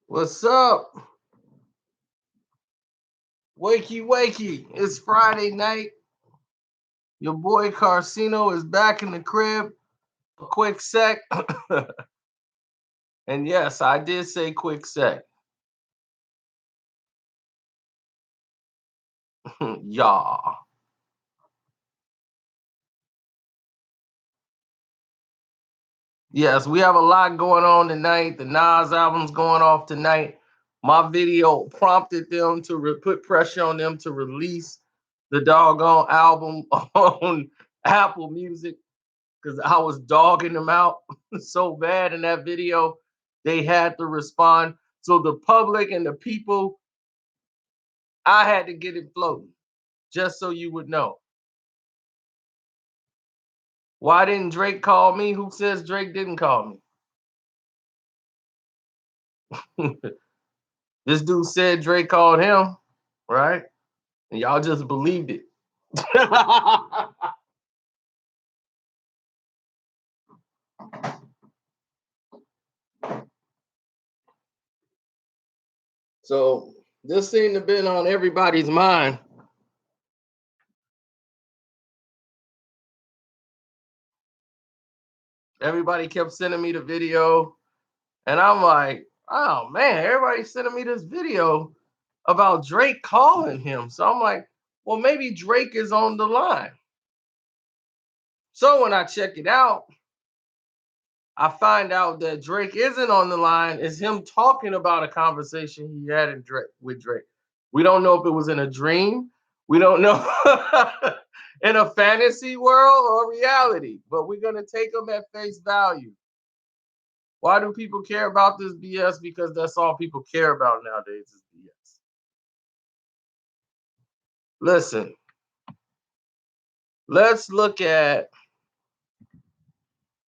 What's up? Wakey, wakey. It's Friday night. Your boy Carcino is back in the crib. A quick sec. And yes, I did say quick sec. Y'all. Yes, we have a lot going on tonight. The Nas album's going off tonight. My video prompted them to put pressure on them to release the doggone album on Apple Music because I was dogging them out so bad in that video. They had to respond. So the public and the people, I had to get it floating, just so you would know. Why didn't Drake call me? Who says Drake didn't call me? This dude said Drake called him, right? And y'all just believed it. So this seemed to have been on everybody's mind. Everybody kept sending me the video, and I'm like, oh man, everybody's sending me this video about Drake calling him. So I'm like, well, maybe Drake is on the line. So when I check it out, I find out that Drake isn't on the line. It's him talking about a conversation he had with Drake. We don't know if it was in a dream. We don't know in a fantasy world or reality, but we're going to take them at face value. Why do people care about this BS? Because that's all people care about nowadays is BS. Listen, let's look at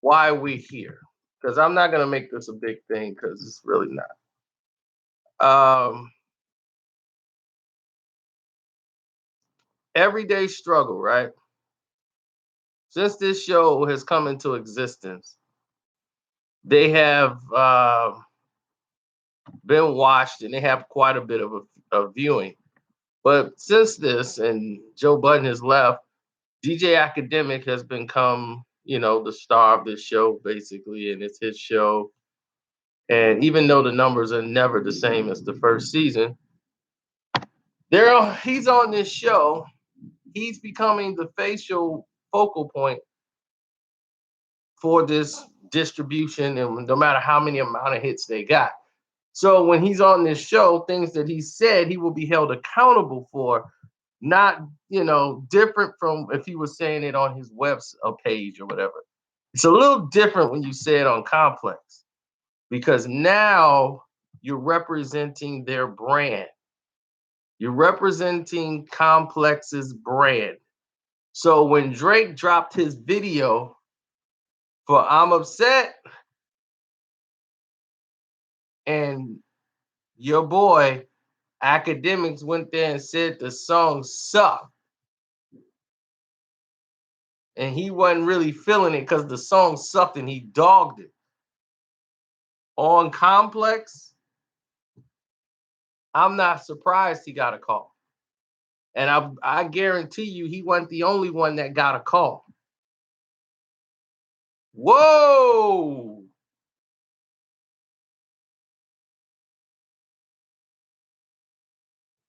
why we're here. Because I'm not going to make this a big thing because it's really not. Everyday struggle, right? Since this show has come into existence, they have been watched and they have quite a bit of viewing. But since this and Joe Budden has left, DJ Academic has become, the star of this show basically, and it's his show. And even though the numbers are never the same as the first season, he's on this show. He's becoming the facial focal point for this distribution, and no matter how many amount of hits they got. So when he's on this show, things that he said he will be held accountable for, not different from if he was saying it on his web page or whatever. It's a little different when you say it on Complex because now you're representing their brand. You're representing Complex's brand. So when Drake dropped his video for I'm Upset, and your boy Akademiks went there and said the song sucked. And he wasn't really feeling it because the song sucked and he dogged it. On Complex, I'm not surprised he got a call. And I guarantee you he wasn't the only one that got a call. Whoa!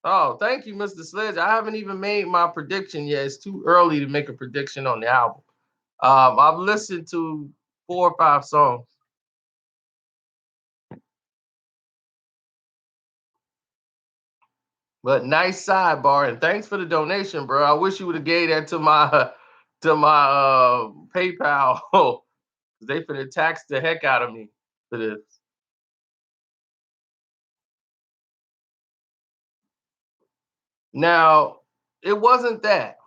Oh, thank you, Mr. Sledge. I haven't even made my prediction yet. It's too early to make a prediction on the album. I've listened to 4 or 5 songs. But nice sidebar, and thanks for the donation, bro. I wish you would have gave that to my PayPal. They finna tax the heck out of me for this. Now, it wasn't that.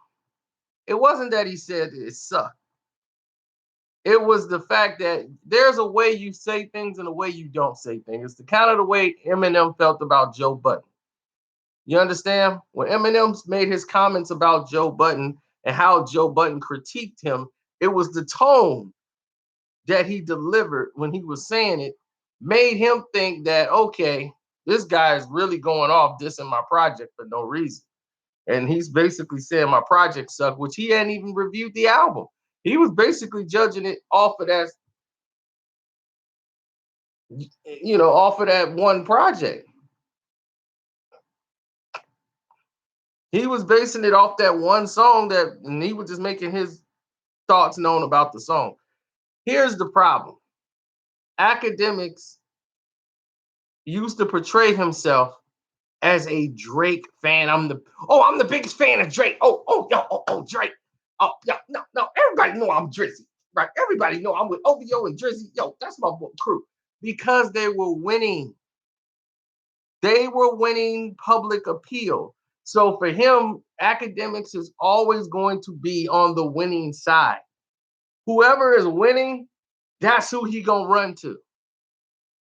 It wasn't that he said it sucked. It was the fact that there's a way you say things and a way you don't say things. It's the kind of the way Eminem felt about Joe Budden. You understand? When Eminem made his comments about Joe Budden and how Joe Budden critiqued him, it was the tone that he delivered when he was saying it made him think that, okay, this guy is really going off dissing my project for no reason. And he's basically saying my project sucked, which he hadn't even reviewed the album. He was basically judging it off of that, off of that one project. He was basing it off that one song and he was just making his thoughts known about the song. Here's the problem. Akademiks used to portray himself as a Drake fan. I'm the biggest fan of Drake. Drake. Oh, yeah, no, everybody know I'm Drizzy, right? Everybody know I'm with OVO and Drizzy. Yo, that's my crew. Because they were winning. They were winning public appeal. So for him, Akademiks is always going to be on the winning side. Whoever is winning, that's who he gonna run to.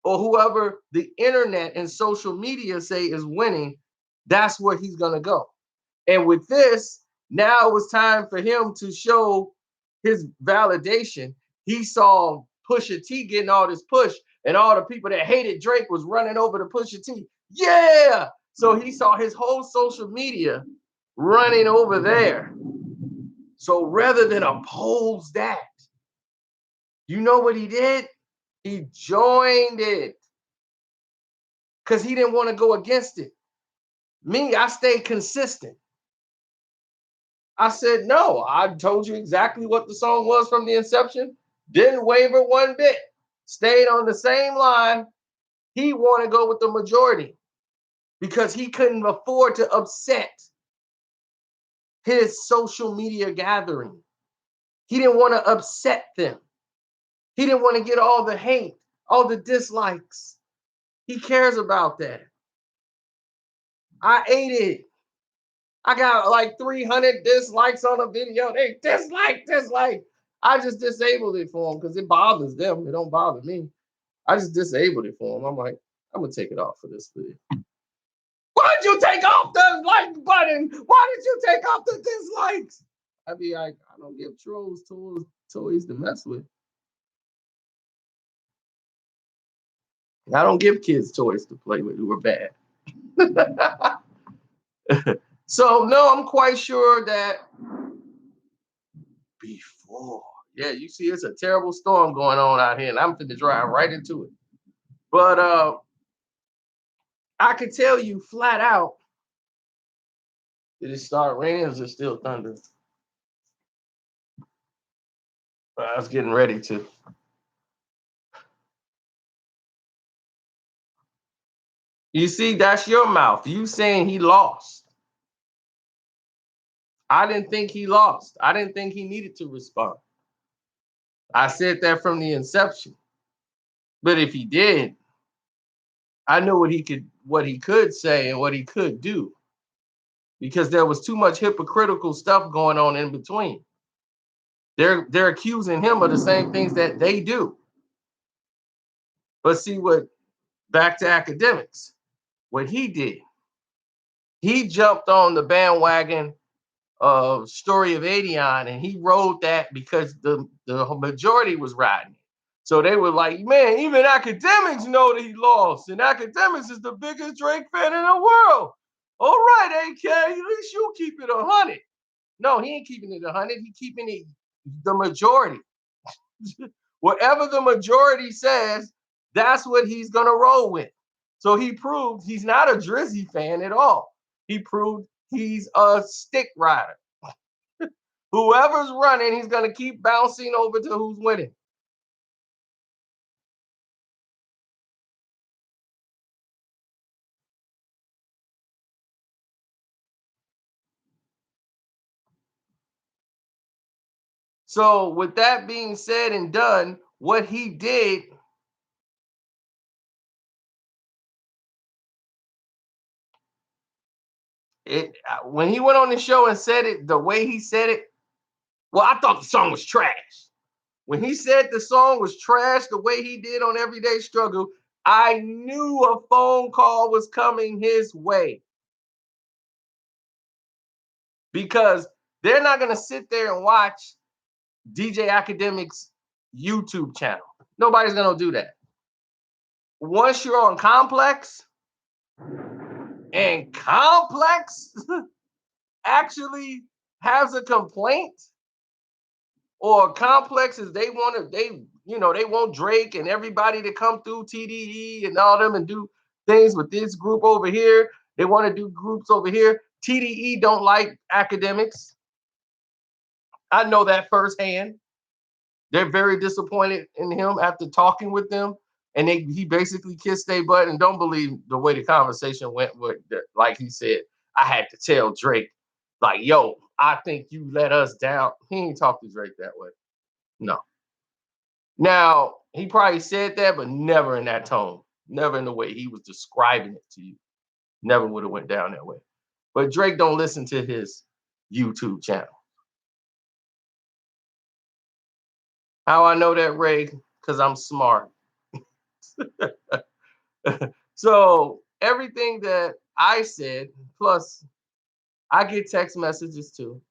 Or whoever the internet and social media say is winning, that's where he's gonna go. And with this, now it was time for him to show his validation. He saw Pusha T getting all this push, and all the people that hated Drake was running over to Pusha T. Yeah! So he saw his whole social media running over there. So rather than oppose that, you know what he did? He joined it because he didn't want to go against it. Me, I stayed consistent. I said, no, I told you exactly what the song was from the inception. Didn't waver one bit. Stayed on the same line. He wanted to go with the majority because he couldn't afford to upset his social media gathering. He didn't want to upset them. He didn't want to get all the hate, all the dislikes. He cares about that. I ate it. I got like 300 dislikes on a video. They dislike. I just disabled it for them because it bothers them. It don't bother me. I just disabled it for them. I'm like, I'm gonna take it off for this video. Why did you take off the like button? Why did you take off the dislikes? I be like, I don't give trolls toys to mess with. I don't give kids toys to play with who are bad. So no, I'm quite sure that before. Yeah, you see, it's a terrible storm going on out here, and I'm finna drive right into it. But I can tell you flat out, did it start raining or is it still thunder? I was getting ready to. You see, that's your mouth. You saying he lost. I didn't think he lost. I didn't think he needed to respond. I said that from the inception. But if he did, I knew what he could say and what he could do. Because there was too much hypocritical stuff going on in between. They're accusing him of the same things that they do. But see what back to Akademiks, what he did. He jumped on the bandwagon of Story of Adion and he rode that because the majority was riding. So they were like, man, even Akademiks know that he lost. And Akademiks is the biggest Drake fan in the world. All right, AK, at least you keep it 100. No, he ain't keeping it 100. He keeping it the majority. Whatever the majority says, that's what he's going to roll with. So he proved he's not a Drizzy fan at all. He proved he's a stick rider. Whoever's running, he's going to keep bouncing over to who's winning. So with that being said and done, what he did, when he went on the show and said it the way he said it, well, I thought the song was trash. When he said the song was trash the way he did on Everyday Struggle, I knew a phone call was coming his way. Because they're not going to sit there and watch DJ Akademiks' YouTube channel. Nobody's going to do that. once you're on Complex, and Complex actually has a complaint, or Complexes, they want Drake and everybody to come through TDE and all them and do things with this group over here. They want to do groups over here. TDE don't like Academics. I know that firsthand. They're very disappointed in him after talking with them, and he basically kissed their butt. And don't believe the way the conversation went. Like he said, I had to tell Drake, like, yo, I think you let us down. He ain't talk to Drake that way. No. Now he probably said that, but never in that tone. Never in the way he was describing it to you. Never would have went down that way. But Drake don't listen to his YouTube channel. How I know that, Ray? Because I'm smart. So everything that I said, plus I get text messages too.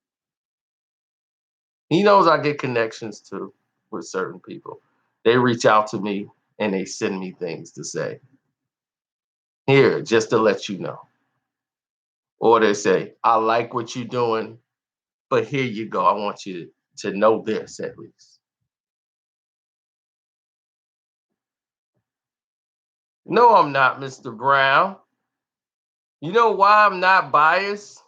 He knows I get connections too with certain people. They reach out to me and they send me things to say. Here, just to let you know. Or they say, I like what you're doing, but here you go. I want you to know this at least. No, I'm not, Mr. Brown. You know why I'm not biased?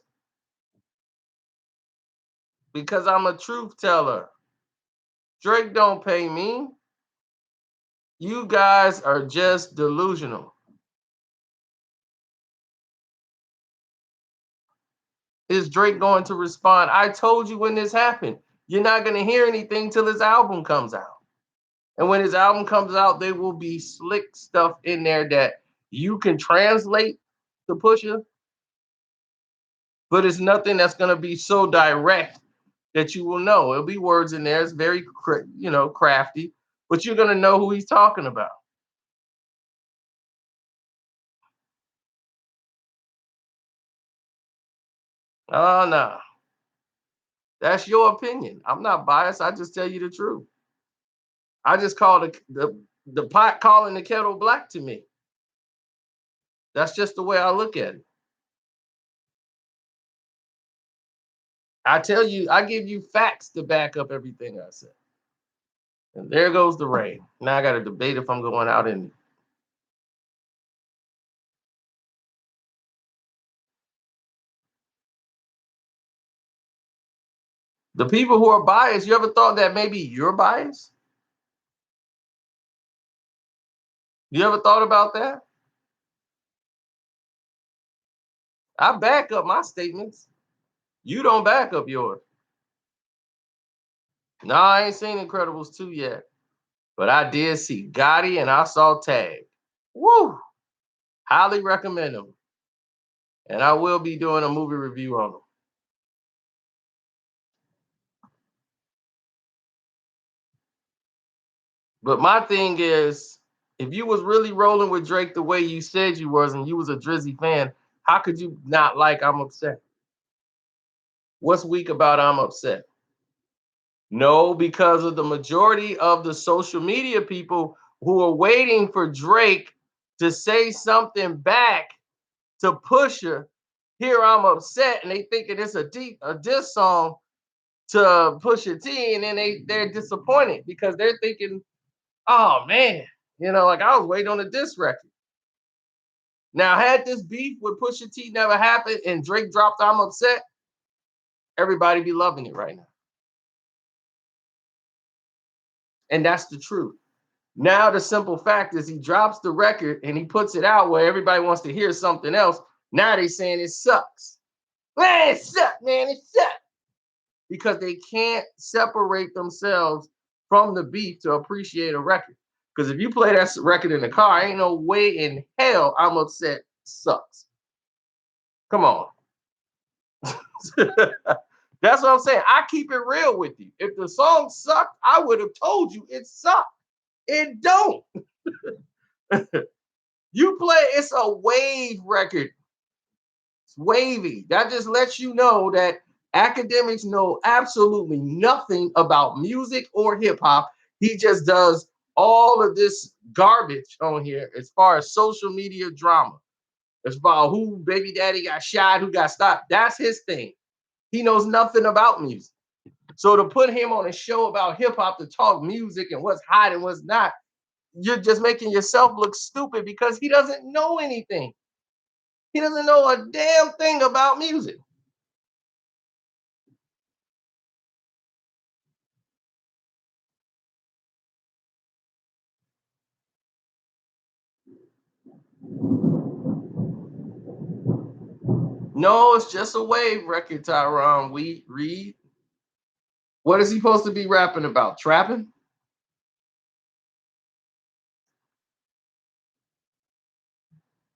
Because I'm a truth teller. Drake don't pay me. You guys are just delusional. Is Drake going to respond? I told you when this happened. You're not going to hear anything till his album comes out. And when his album comes out, there will be slick stuff in there that you can translate to Pusha, but it's nothing that's going to be so direct that you will know. It'll be words in there. It's very, crafty, but you're going to know who he's talking about. Oh, no. That's your opinion. I'm not biased. I just tell you the truth. I just call the pot calling the kettle black to me. That's just the way I look at it. I tell you, I give you facts to back up everything I said. And there goes the rain. Now I got to debate if I'm going out in. The people who are biased, you ever thought that maybe you're biased? You ever thought about that? I back up my statements. You don't back up yours. No, I ain't seen Incredibles 2 yet. But I did see Gotti and I saw Tag. Woo! Highly recommend them. And I will be doing a movie review on them. But my thing is, if you was really rolling with Drake the way you said you was, and you was a Drizzy fan, how could you not like I'm Upset? What's weak about I'm Upset? No, because of the majority of the social media people who are waiting for Drake to say something back to Pusha. Here I'm upset, and they thinking it's a diss song to Pusha T, and then they're disappointed because they're thinking, oh man, like I was waiting on a diss record. Now, had this beef with Pusha T never happened and Drake dropped I'm Upset, everybody be loving it right now. And that's the truth. Now, the simple fact is he drops the record and he puts it out where everybody wants to hear something else. Now they saying it sucks. Man, it sucks, man, it sucks. Because they can't separate themselves from the beef to appreciate a record. Because if you play that record in the car, ain't no way in hell I'm Upset sucks. Come on. That's what I'm saying. I keep it real with you. If the song sucked, I would have told you it sucked. It don't. You play, it's a wave record. It's wavy. That just lets you know that Akademiks know absolutely nothing about music or hip hop. He just does all of this garbage on here as far as social media drama. It's about who baby daddy got shot, who got stopped. That's his thing. He knows nothing about music. So to put him on a show about hip hop to talk music and what's hot and what's not, you're just making yourself look stupid because he doesn't know anything. He doesn't know a damn thing about music. No, it's just a wave record, Tyron. We read. What is he supposed to be rapping about? Trapping?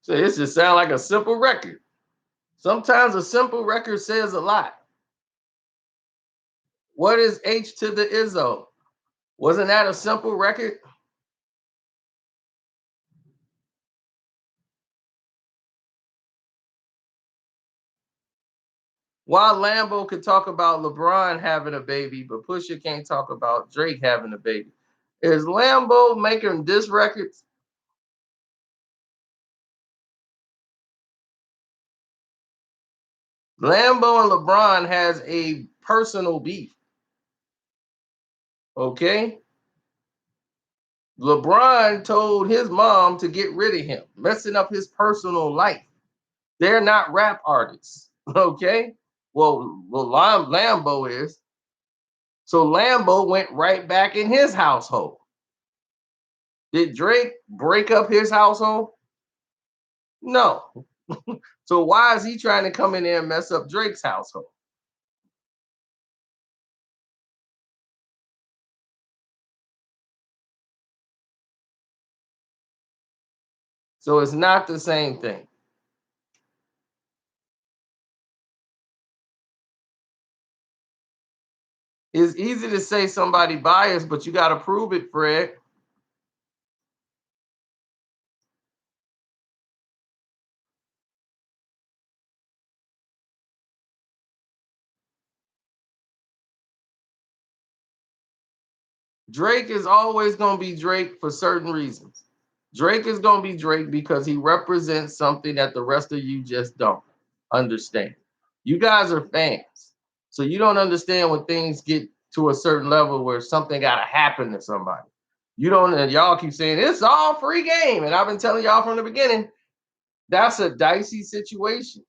So this just sound like a simple record. Sometimes a simple record says a lot. What is H to the Izzo? Wasn't that a simple record? While Lambo could talk about LeBron having a baby, but Pusha can't talk about Drake having a baby. Is Lambo making diss records? Lambo and LeBron has a personal beef. Okay. LeBron told his mom to get rid of him, messing up his personal life. They're not rap artists. Okay. Well, Lambo is. So Lambo went right back in his household. Did Drake break up his household? No. So why is he trying to come in there and mess up Drake's household? So it's not the same thing. It's easy to say somebody biased, but you got to prove it, Fred. Drake is always going to be Drake for certain reasons. Drake is going to be Drake because he represents something that the rest of you just don't understand. You guys are fans. So you don't understand when things get to a certain level where something got to happen to somebody. You don't, and y'all keep saying it's all free game. And I've been telling y'all from the beginning, that's a dicey situation.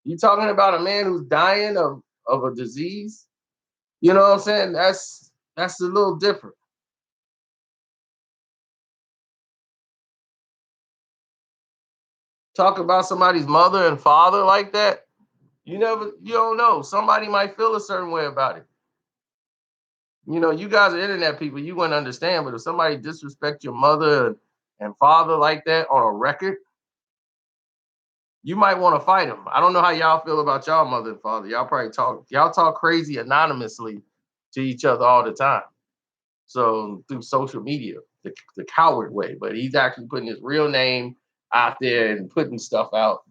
You talking about a man who's dying of a disease? You know what I'm saying? That's a little different. Talk about somebody's mother and father like that. You don't know. Somebody might feel a certain way about it. You guys are internet people, you wouldn't understand, but if somebody disrespect your mother and father like that on a record, you might want to fight them. I don't know how y'all feel about y'all mother and father. Y'all talk crazy anonymously to each other all the time. So through social media, the coward way, but he's actually putting his real name out there and putting stuff out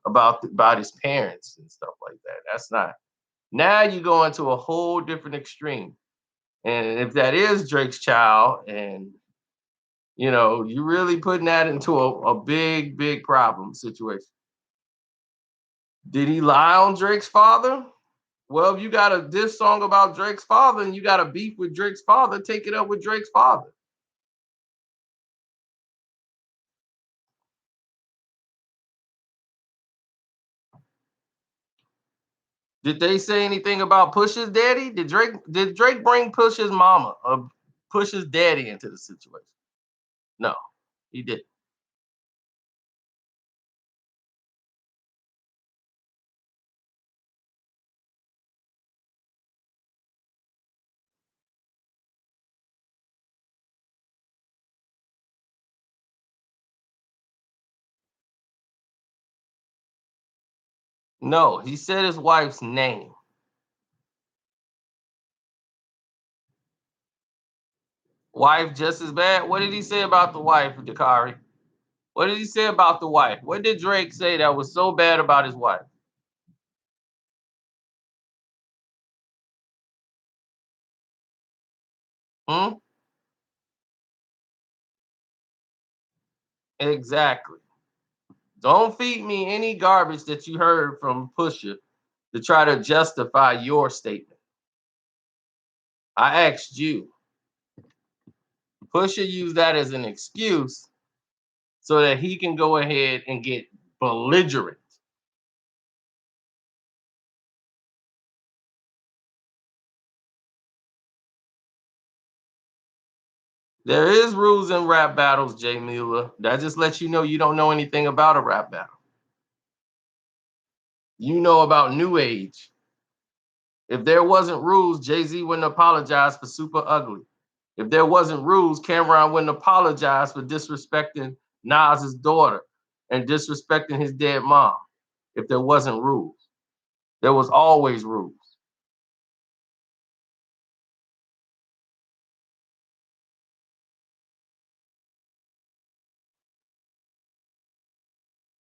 about his parents and stuff like that. That's not. Now you go into a whole different extreme. And if that is Drake's child, and you're really putting that into a big, big problem situation. Did he lie on Drake's father? Well, if you got a diss song about Drake's father and you got a beef with Drake's father, take it up with Drake's father. Did they say anything about Push's daddy? Did Drake bring Push's mama or Push's daddy into the situation? No, he didn't. No, he said his wife's name. Wife just as bad. What did he say about the wife, Dakari? What did he say about the wife? What did Drake say that was so bad about his wife? Hmm? Exactly. Don't feed me any garbage that you heard from Pusha to try to justify your statement. I asked you. Pusha used that as an excuse so that he can go ahead and get belligerent. There is rules in rap battles, Jay Mueller. That just lets you know you don't know anything about a rap battle. You know about New Age. If there wasn't rules, Jay-Z wouldn't apologize for Super Ugly. If there wasn't rules, Cameron wouldn't apologize for disrespecting Nas's daughter and disrespecting his dead mom. If there wasn't rules, there was always rules.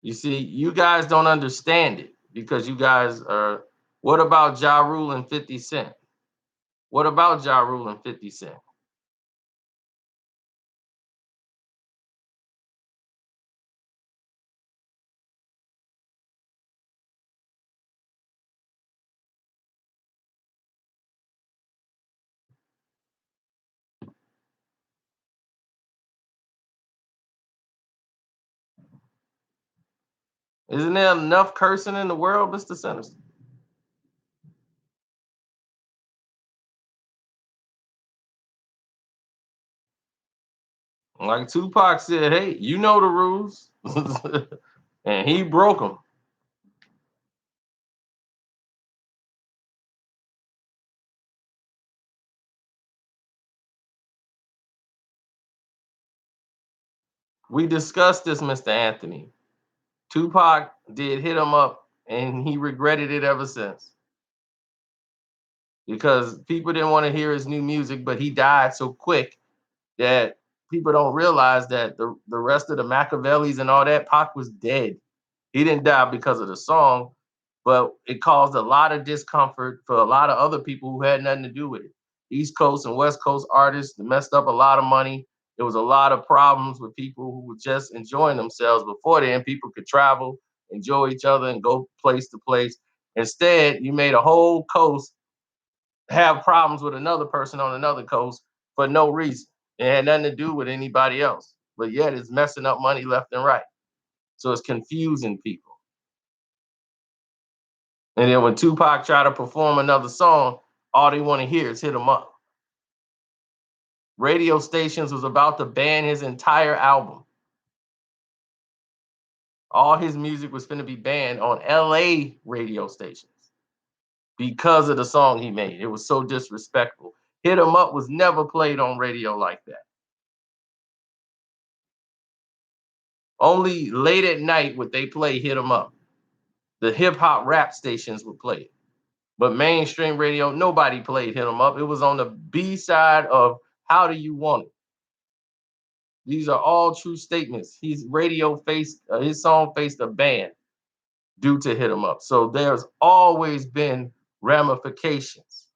You see, you guys don't understand it because you guys are. What about Ja Rule and 50 Cent? What about Ja Rule and 50 Cent? Isn't there enough cursing in the world, Mr. Sinister? Like Tupac said, hey, you know the rules. And he broke them. We discussed this, Mr. Anthony. Tupac did hit him up and he regretted it ever since because people didn't want to hear his new music, but he died so quick that people don't realize that the rest of the Machiavellis and all that, Pac was dead. He didn't die because of the song, but it caused a lot of discomfort for a lot of other people who had nothing to do with it. East Coast and West Coast artists messed up a lot of money. There was a lot of problems with people who were just enjoying themselves before then. People could travel, enjoy each other, and go place to place. Instead, you made a whole coast have problems with another person on another coast for no reason. It had nothing to do with anybody else. But yet it's messing up money left and right. So it's confusing people. And then when Tupac tried to perform another song, all they want to hear is hit him up. Radio stations was about to ban his entire album. All his music was going to be banned on LA radio stations because of the song he made. It was so disrespectful. Hit 'em up was never played on radio like that. Only late at night would they play Hit 'em Up. The hip hop rap stations would play it. But mainstream radio, nobody played Hit 'em Up. It was on the B side of How Do You Want It? These are all true statements. His song faced a ban due to Hit 'em Up. So there's always been ramifications.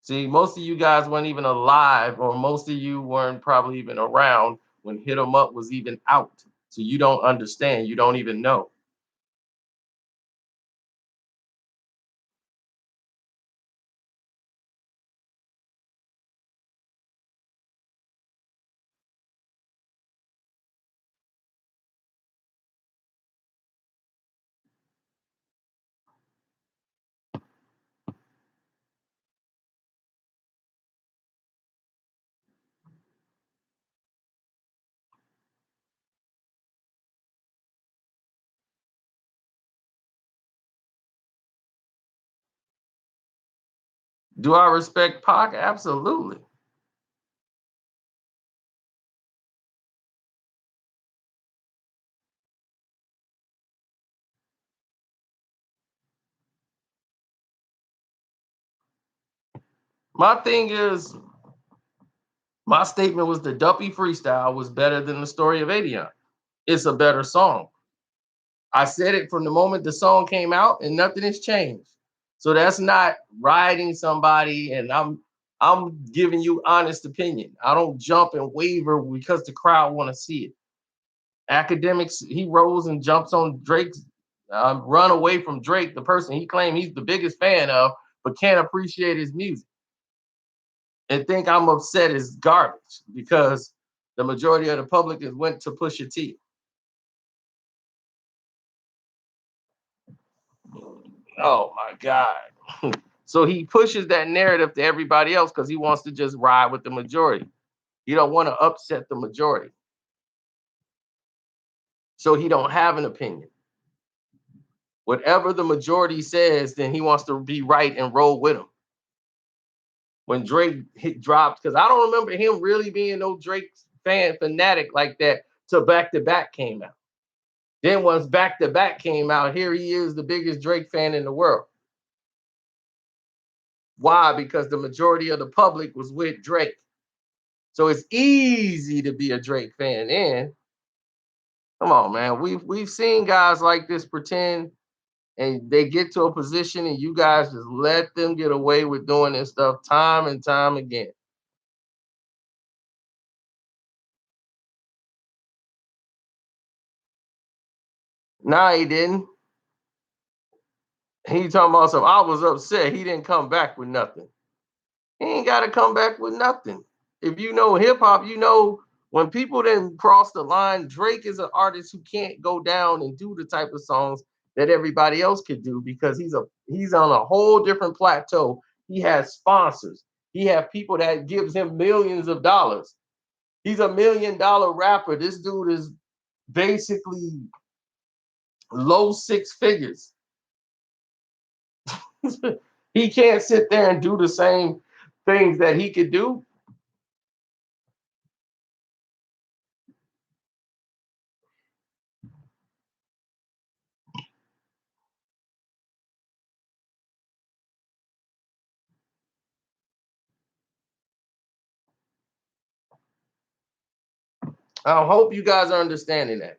See, most of you guys weren't even alive, or most of you weren't probably even around when Hit 'em Up was even out. So you don't understand. You don't even know. Do I respect Pac? Absolutely. My thing is, my statement was the Duppy freestyle was better than the story of Adion. It's a better song. I said it from the moment the song came out, and nothing has changed. So that's not riding somebody, and I'm giving you honest opinion. I don't jump and waver because the crowd want to see it. Academics, he rose and jumps on Drake's run away from Drake, the person he claimed he's the biggest fan of, but can't appreciate his music. And think I'm upset is garbage because the majority of the public has went to Pusha T. Oh my God. So he pushes that narrative to everybody else because he wants to just ride with the majority. He don't want to upset the majority. So he don't have an opinion. Whatever the majority says, then he wants to be right and roll with them. When Drake dropped, because I don't remember him really being no Drake fan fanatic like that till Back to Back came out. Then once Back to Back came out, here he is, the biggest Drake fan in the world. Why? Because the majority of the public was with Drake. So it's easy to be a Drake fan. And come on, man, we've seen guys like this pretend and they get to a position and you guys just let them get away with doing this stuff time and time again. Nah, he didn't. He talking about some. I was upset. He didn't come back with nothing. He ain't got to come back with nothing. If you know hip hop, you know when people then cross the line. Drake is an artist who can't go down and do the type of songs that everybody else could do because he's on a whole different plateau. He has sponsors. He has people that gives him millions of dollars. He's $1 million rapper. This dude is basically low six figures. He can't sit there and do the same things that he could do. I hope you guys are understanding that.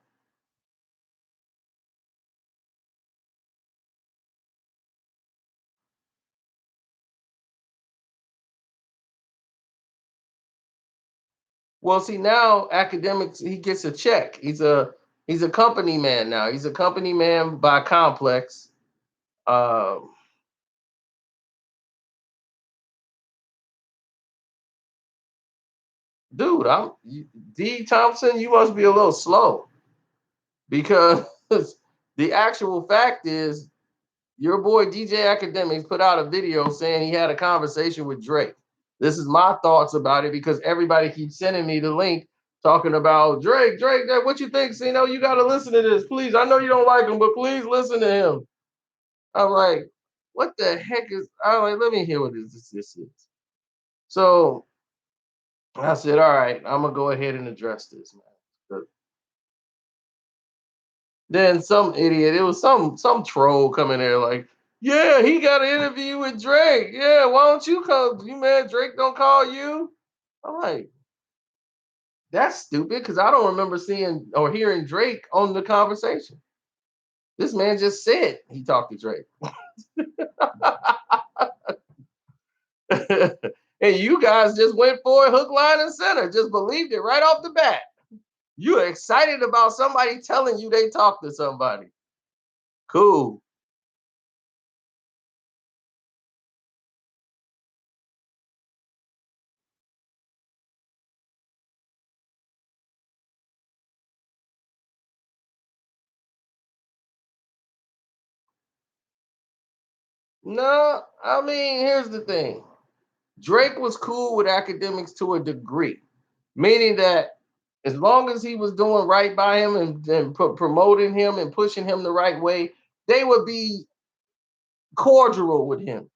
Well, see now academics he gets a check. He's a company man now. He's a company man by Complex. Um, dude, D Thompson. You must be a little slow because the actual fact is your boy DJ Akademiks put out a video saying he had a conversation with Drake. This is my thoughts about it because everybody keeps sending me the link talking about Drake, what you think? Cino, you got to listen to this, please. I know you don't like him, but please listen to him. I'm like, what the heck is? I'm like, let me hear what this is. So I said, all right, I'm gonna go ahead and address this, man. Then some idiot, it was some troll coming there like, yeah, he got an interview with Drake. Yeah, why don't you come? You man, Drake don't call you. I'm like, that's stupid because I don't remember seeing or hearing Drake on the conversation. This man just said he talked to Drake. And you guys just went for it hook, line, and center. Just believed it right off the bat. You're excited about somebody telling you they talked to somebody. Cool. No, I mean, here's the thing. Drake was cool with academics to a degree, meaning that as long as he was doing right by him and promoting him and pushing him the right way, they would be cordial with him.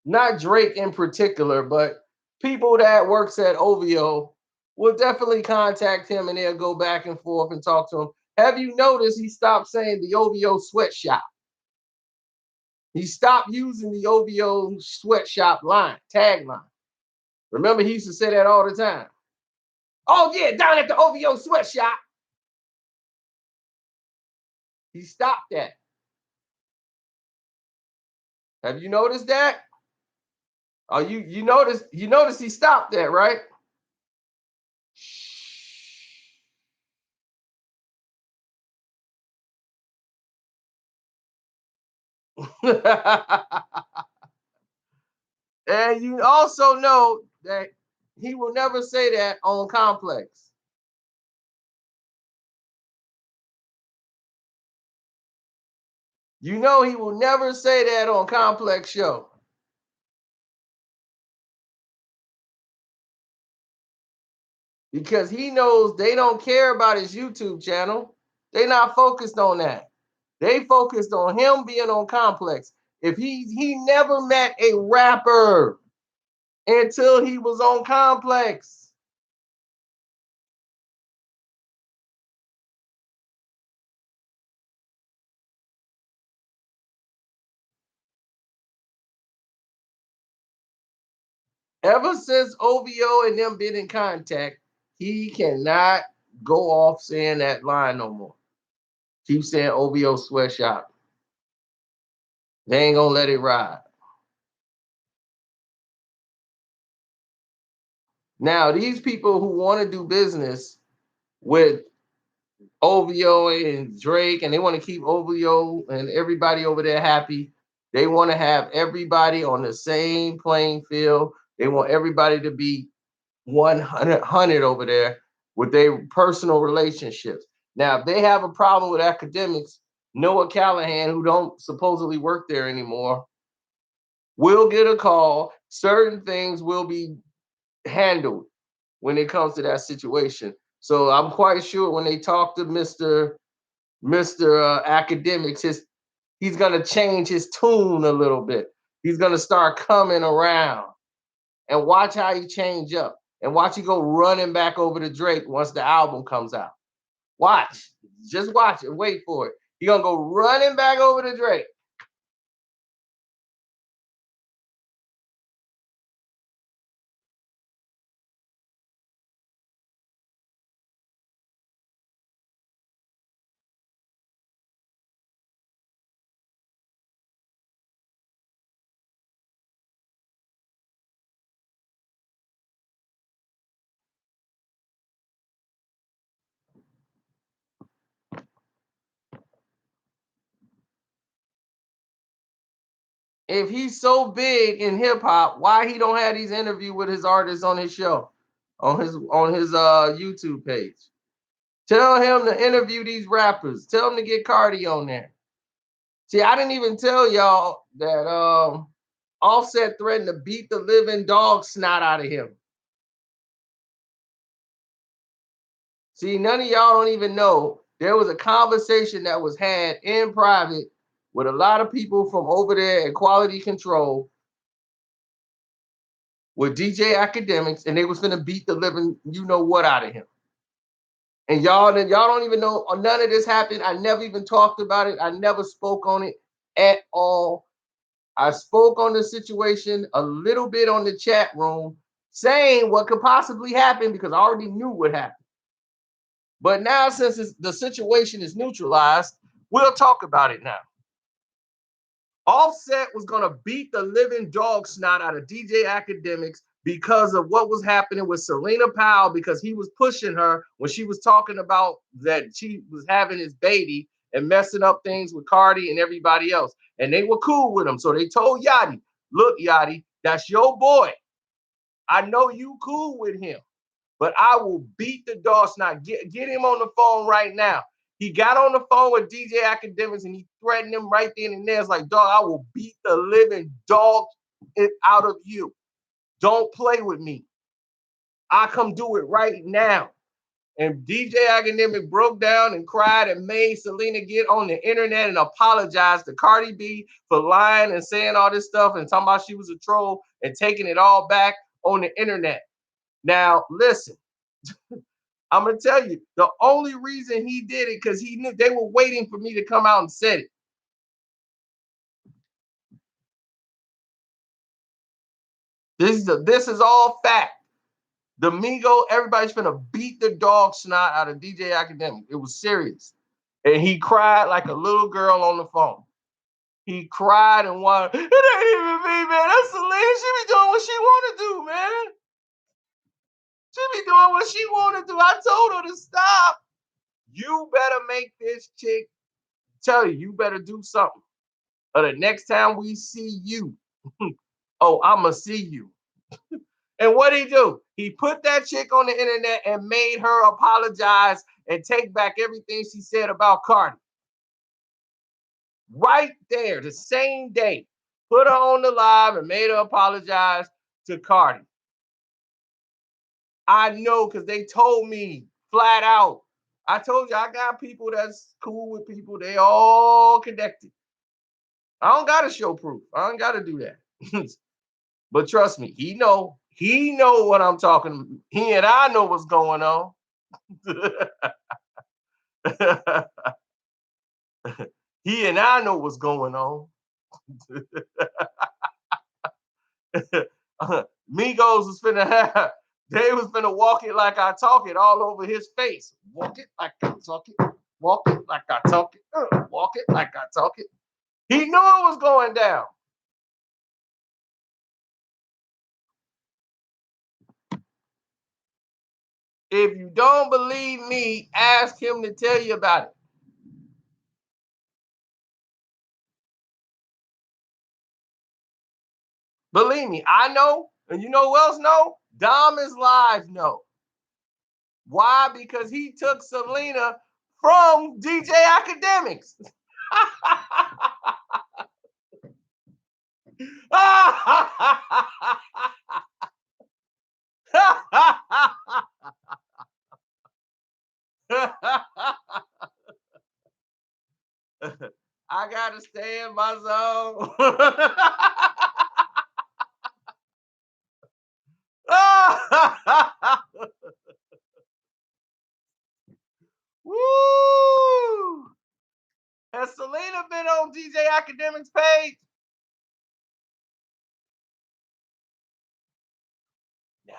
Not Drake in particular, but people that works at OVO will definitely contact him and they'll go back and forth and talk to him. Have you noticed he stopped saying the OVO sweatshop? He stopped using the OVO sweatshop line, tagline. Remember, he used to say that all the time. Oh, yeah, down at the OVO sweatshop. He stopped that. Have you noticed that? Oh, you notice he stopped that, right? And you also know that he will never say that on Complex. You know he will never say that on Complex show because he knows they don't care about his YouTube channel. They not focused on that. They focused on him being on Complex. If he never met a rapper until he was on Complex. Ever since OVO and them been in contact, he cannot go off saying that line no more. Keep saying OVO sweatshop. They ain't gonna let it ride. Now, these people who want to do business with OVO and Drake, and they want to keep OVO and everybody over there happy. They want to have everybody on the same playing field. They want everybody to be 100 over there with their personal relationships. Now, if they have a problem with academics, Noah Callahan, who don't supposedly work there anymore, will get a call. Certain things will be handled when it comes to that situation. So I'm quite sure when they talk to Mr. Academics, he's gonna change his tune a little bit. He's gonna start coming around and watch how he change up and watch he go running back over to Drake once the album comes out. Watch, just watch it, wait for it. He's gonna go running back over to Drake. If he's so big in hip hop, why he don't have these interviews with his artists on his show, on his YouTube page? Tell him to interview these rappers. Tell him to get Cardi on there. See, I didn't even tell y'all that Offset threatened to beat the living dog snot out of him. See, none of y'all don't even know there was a conversation that was had in private with a lot of people from over there at Quality Control with DJ Academics, and they was gonna beat the living you know what out of him. And y'all don't even know none of this happened. I never even talked about it. I never spoke on it at all. I spoke on the situation a little bit on the chat room, saying what could possibly happen because I already knew what happened. But now, since the situation is neutralized, we'll talk about it now. Offset was going to beat the living dog snot out of DJ Academics because of what was happening with Selena Powell, because he was pushing her when she was talking about that she was having his baby and messing up things with Cardi and everybody else. And they were cool with him. So they told Yachty, look, Yachty, that's your boy. I know you cool with him, but I will beat the dog snot. Get him on the phone right now. He got on the phone with DJ Academics and he threatened him right then and there. It's like, dog, I will beat the living dog out of you. Don't play with me. I come do it right now. And DJ Academic broke down and cried and made Selena get on the internet and apologize to Cardi B for lying and saying all this stuff and talking about she was a troll and taking it all back on the internet. Now, listen, I'm gonna tell you, the only reason he did it because he knew they were waiting for me to come out and say it. This is all fact. Domingo, everybody's gonna beat the dog snot out of DJ Academic. It was serious. And he cried like a little girl on the phone. He cried and whined, it ain't even me, man. That's Celine. She be doing what doing what she want to do. I told her to stop. You better make this chick tell you better do something. Or the next time we see you, oh, I'ma see you. And what he do? He put that chick on the internet and made her apologize and take back everything she said about Cardi. Right there, the same day. Put her on the live and made her apologize to Cardi. I know because they told me flat out. I told you I got people that's cool with people. They all connected. I don't gotta show proof. I don't gotta do that. But trust me, he know what I'm talking. He and I know what's going on. He and I know what's going on. Migos was finna have, they was finna walk it like I talk it all over his face. Walk it like I talk it. Walk it like I talk it. Walk it like I talk it. He knew it was going down. If you don't believe me, ask him to tell you about it. Believe me, I know, and you know who else know? Dom is live know. Why? Because he took Selena from DJ Akademiks. I gotta stay in my zone. Woo! Has Selena been on DJ Akademiks page? No.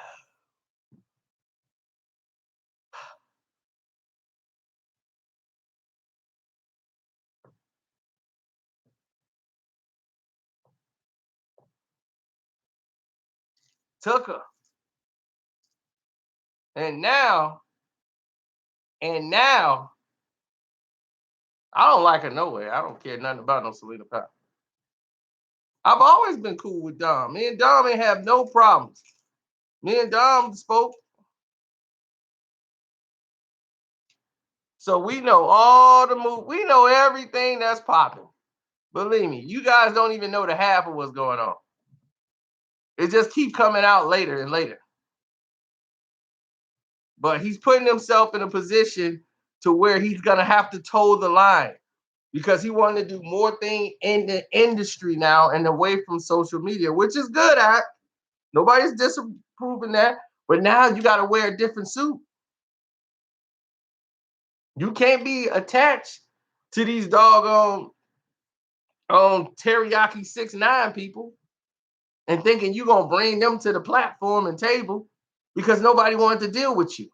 Took her. And now, I don't like her no way. I don't care nothing about no Selena Powell. I've always been cool with Dom. Me and Dom ain't have no problems. Me and Dom spoke. So we know all the moves. We know everything that's popping. Believe me, you guys don't even know the half of what's going on. It just keep coming out later and later. But he's putting himself in a position to where he's gonna have to toe the line because he wanted to do more things in the industry now and away from social media, which is good at. Nobody's disapproving that. But now you got to wear a different suit. You can't be attached to these doggone teriyaki 6ix9ine people and thinking you're gonna bring them to the platform and table because nobody wanted to deal with you.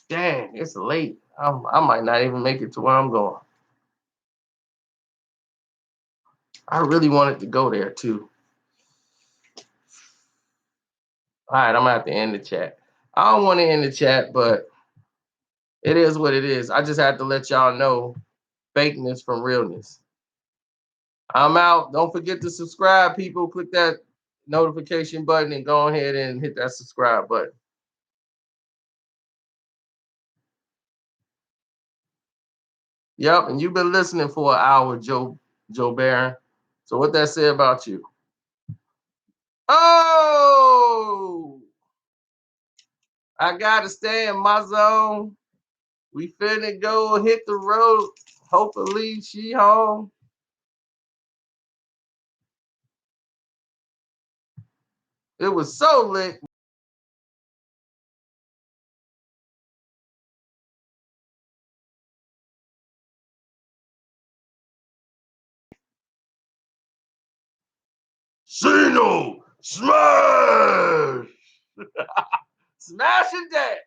Dang, it's late. I might not even make it to where I'm going. I really wanted to go there too. All right, I'm gonna have to end the chat. I don't want to end the chat, but it is what it is. I just have to let y'all know fakeness from realness. I'm out. Don't forget to subscribe, people. Click that notification button and go ahead and hit that subscribe button. Yep, and you've been listening for an hour, Joe Barron. So what that say about you? Oh, I gotta stay in my zone. We finna go hit the road. Hopefully she home. It was so lit. Sino smash. smashing that.